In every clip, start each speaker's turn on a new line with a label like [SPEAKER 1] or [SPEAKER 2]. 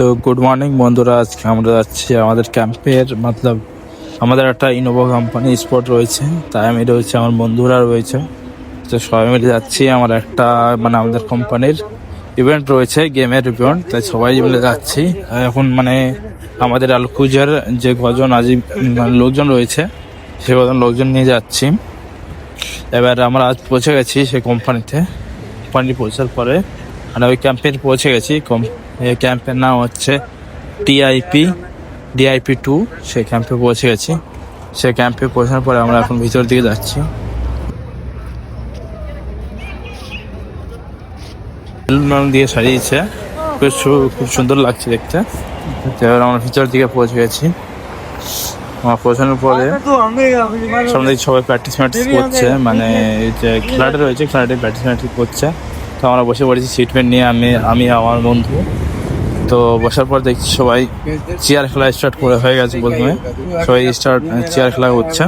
[SPEAKER 1] তো good morning বন্ধুরা, আজকে আমরা যাচ্ছি আমাদের ক্যাম্পের আমাদের একটা ইনোভা কোম্পানি স্পট রয়েছে, তাই আমি রয়েছে, আমার বন্ধুরা রয়েছে। তো সবাই মিলে যাচ্ছি। আমার একটা আমাদের কোম্পানির ইভেন্ট রয়েছে, গেমের ইভেন্ট, তাই সবাই মিলে যাচ্ছি। এখন আমাদের আলকুজার যে কজন আজিব লোকজন রয়েছে, সে কজন লোকজন নিয়ে যাচ্ছি। এবার আমরা আজ পৌঁছে গেছি সেই কোম্পানি পৌঁছার পরে আমরা ওই ক্যাম্পে পৌঁছে গেছি। এই ক্যাম্পের নাম হচ্ছে ডিআইপি 2। সেই ক্যাম্পে পৌঁছে গেছি। সেই ক্যাম্পে পৌঁছানোর পরে আমরা এখন ভিতর দিকে যাচ্ছি। বেলুন দিয়ে সাজিয়েছে, খুব সুন্দর লাগছে দেখতে। এবার আমরা ভিতর দিকে পৌঁছে গেছি। আমার পৌঁছানোর পরে সামনে সবাই প্র্যাকটিস করছে, যে খেলাটা রয়েছে, খেলাটাই প্র্যাকটিস করছে। তো আমরা বসে পড়েছি সিটমেন্ট নিয়ে, আমি আমার বন্ধু। তো বসার পর দেখছি সবাই চেয়ার খেলা স্টার্ট হয়ে গেছে। প্রথমে সবাই চেয়ার খেলা হচ্ছে।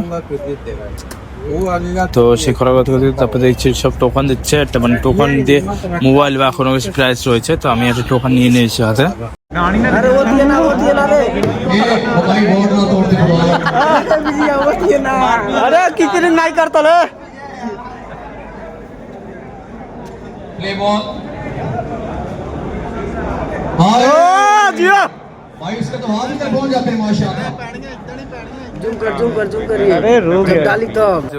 [SPEAKER 1] তো সে খেলা করতে করতে তারপরে দেখছি সব টোকন দিচ্ছে। একটা টোকন দিয়ে মোবাইল বা কোনো কিছু প্রাইস রয়েছে। তো আমি একটা টোকন নিয়ে নিয়েছি হাতে।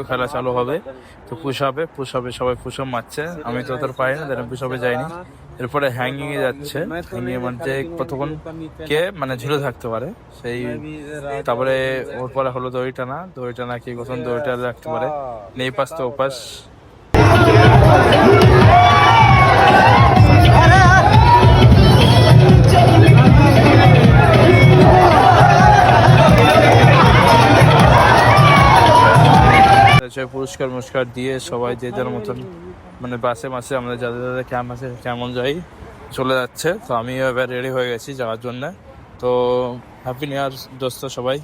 [SPEAKER 1] খেলা চালু হবে, তো পুশ আপে সবাই পুশ আপ মারছে। আমি তো তোর পারি না, পুশ আপে যাইনি। এরপরে হ্যাঙ্গিং এ যাচ্ছে। হ্যাঙ্গিং যে কতক্ষণ কে ঝুলে থাকতে পারে সেই। তারপরে ওর পরে হলো দড়ি টানা কি কখন দড়িটা রাখতে পারে, নেই পাশ তো ওপাশ। পুরস্কার দিয়ে সবাই যে যার মতন বাসে আমাদের যাদের ক্যাম্প আছে কেমন যাই চলে যাচ্ছে। তো আমিও এবার রেডি হয়ে গেছি যাওয়ার জন্য। তো হ্যাপি নিউ ইয়ার দোস্ত সবাই।